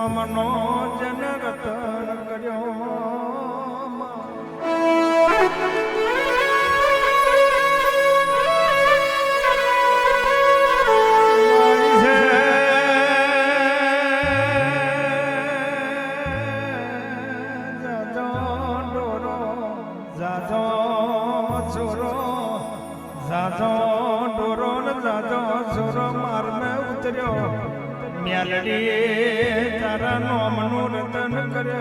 નોમનો જન રતન કર્યો મેલડી તારા નોમનું રતન કરે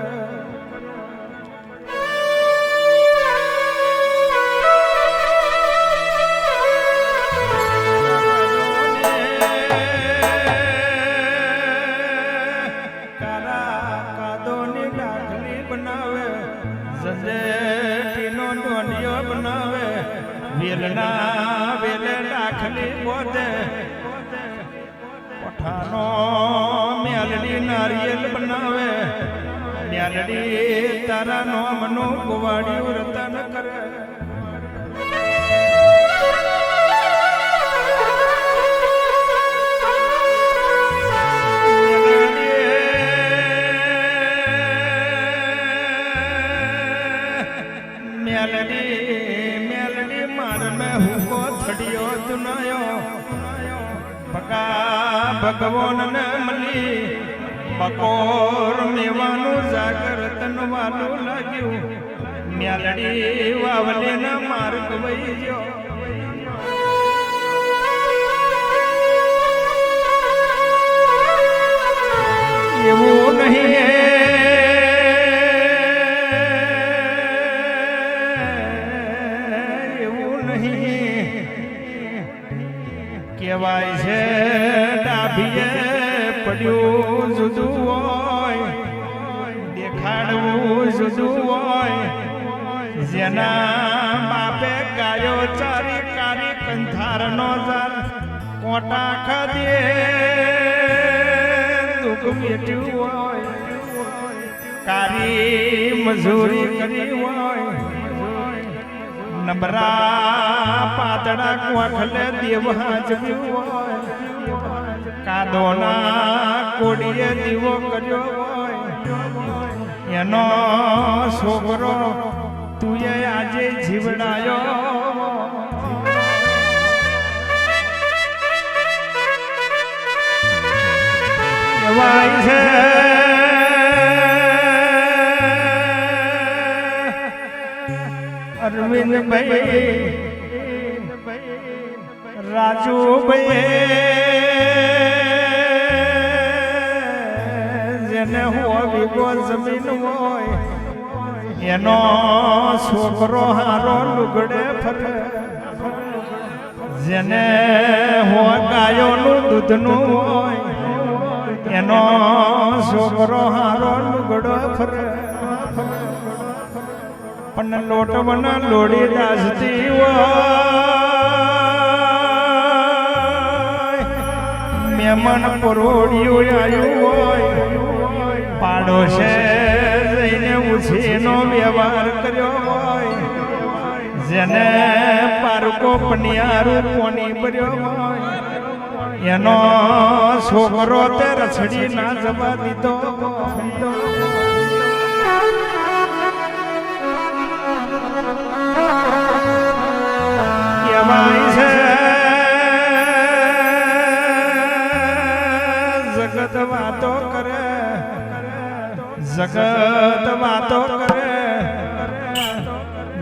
કારા કાદોની ડાકલી બનાવે ઝંઝેટીનો ડોંડિયો બનાવે વેલના વેલે ડાકલી બોધે પઠાનો મેલડી નારિયેલ બનાવે મેલડી તારા નોમનું કુવાડિયું રતન કરે મેલડી મેલડી માર મેં હુકો થડિયો ચુનાયો ભગવાન ને મળી બકોર મેવાનું જાગરતન વાલું લાગ્યું મેલડી વાવલે ના માર્ગ વહી ગયો એવું નહીં કહેવાય છે ડાભીએ પડ્યું જુદું હોય દેખાડવું જુદું હોય જેના બાપે ગાયો ચારી કારી કંથારનો જાર કોટા ખાધે દુઃખ મેટ્યું હોય કારી મજૂરી કરી હોય નબરા પાતળા કોખલે દેવ હાજવ્યું હોય કાદોના કોડીએ દીવો કર્યો હોય એનો છોકરો તુએ આજે જીવડાયો કહેવાય છે અરવિંદ ભાઈ રાજુ ભાઈ જેને હોવી ગો જમીન હોય એનો છોકરો હારો લુગડે ફરે જેને હો ગાયોનું દૂધનું હોય એનો છોકરો હારો લુગડો ફરે પણ લોટવના લોડી દાસતી હોય મહેમાન પરોડિયું આવ્યું હોય પાડોશે જઈને ઉછીનો વ્યવહાર કર્યો હોય જેને પારકો પનિયારું કોની ભર્યો હોય એનો છોકરો તે રછડી ના જવા દીધો કહેવાય છે જગત વાતો કરે જગત વાતો કરે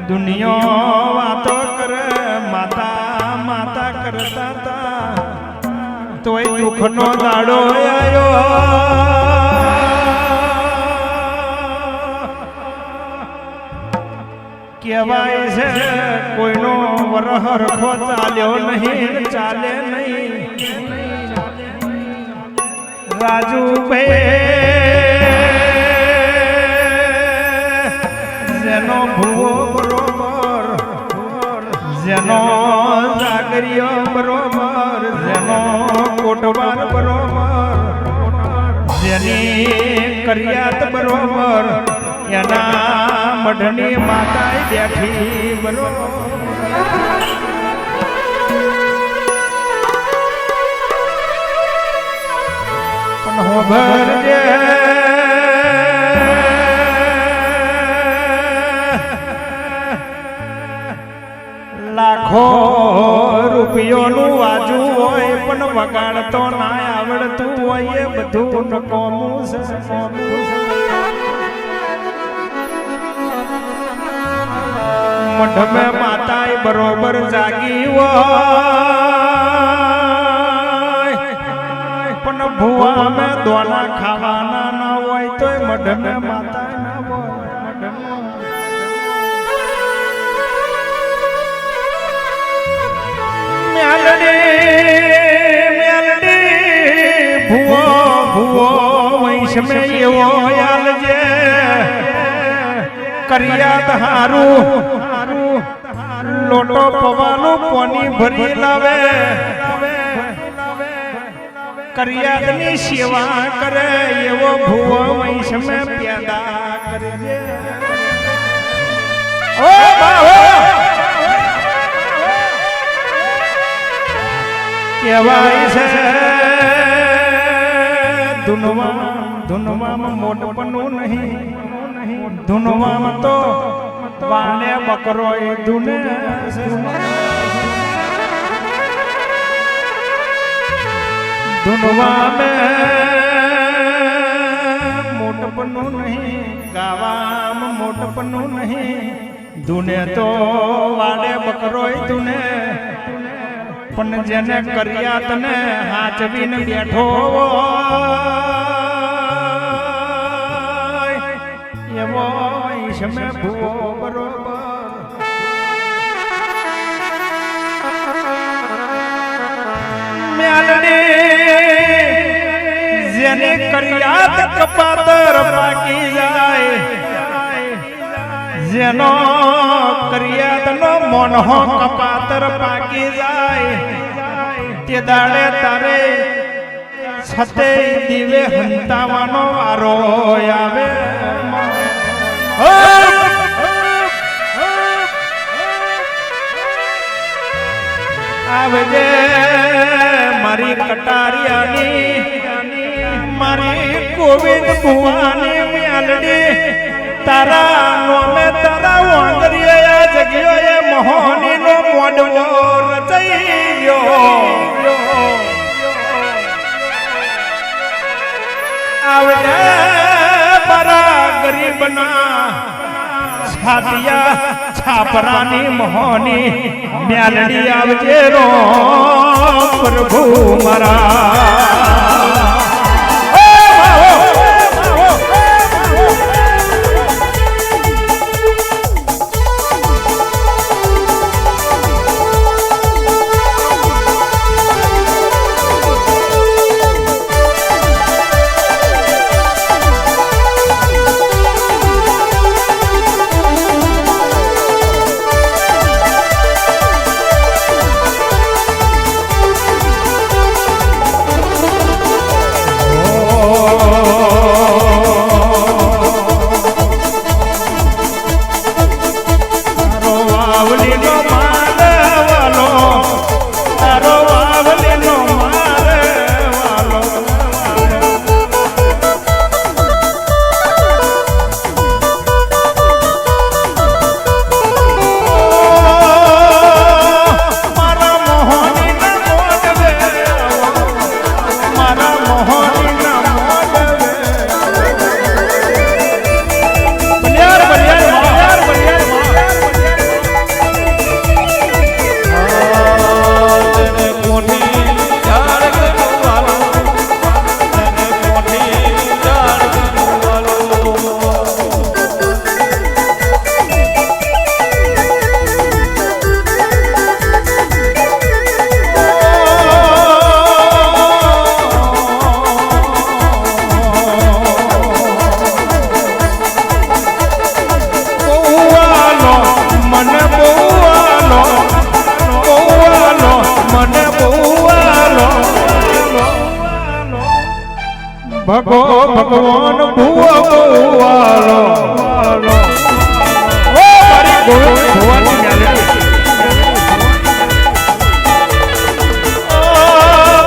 દુનિયા વાતો કરે માતા માતા કરતા તા તોય દુઃખનો દાડો આવ્યો કહેવાય છે કોઈનો વરહ રખો ચાલ્યો નહીં ચાલે નહીં રાજુભાઈ જેનો ભૂવો બરોબર જેનો જાગરિયો બરોબર જેનો કોટવાર બરોબર જેની કરિયાત બરોબર એના મઢની માતા બેઠી બરોબર પણ હોભરજે વગાડતો ના આવડતું હોય એ બધું નકોમું છે મઢ મેં માતાએ બરોબર જાગી હોય પણ ભુવા મેં દોના ખાવાના ના હોય તો મઢ મેં માતા ના હોય ભુવો ભુવો વૈશ મેં એવો યાલજે કરિયાત હારું લોટો પવાનું પોની ભરી લાવે કરિયાતની સેવા કરે એવો ભુવો વૈશ મેં પેદા કરજે ઓ બાહો કહેવાય છે ધૂનવામાં મોટપણું નહીં ધૂનવામાં તો બાણે બકરો એ ધૂને ધૂનવામાં મોટપણું નહીં ગાવામાં મોટપણું નહીં ધૂને તો વાડે બકરો એ ધૂને પણ જેને કર્યા તને હાચવીને બેઠો એવો ઈશમે ભૂવો બરોબર જેને કર્યા કપાતર પાકી જાય જેનો કર્યાતનો મોનહો કપાતર પાકી જાય તે દાડે તારે છતે દીવે હંતાવાનો વારો આવે આવજે મારી કટારિયાની મારી ગોવિંદ ભુવાની મ્યાલડી તારા નોમે તારા વાંદરીએ આ જગ્યાએ મોહનીનો મોડવો રચાઈ ગયો આવજે મારા ગરીબના છાતિયા છાપરાની મોહની મ્યાલડી આવજે રો પ્રભુ મારા ભગવાન ભુવો ભુવાલો ઓ મારી ભુવાની મ્યાલડી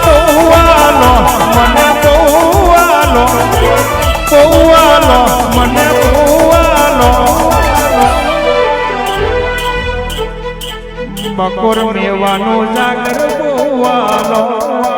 ભુવાલો મને ભુવાલો ભુવાલો મને ભુવાલો બકોર મેવાનું જાગર ભુવાલો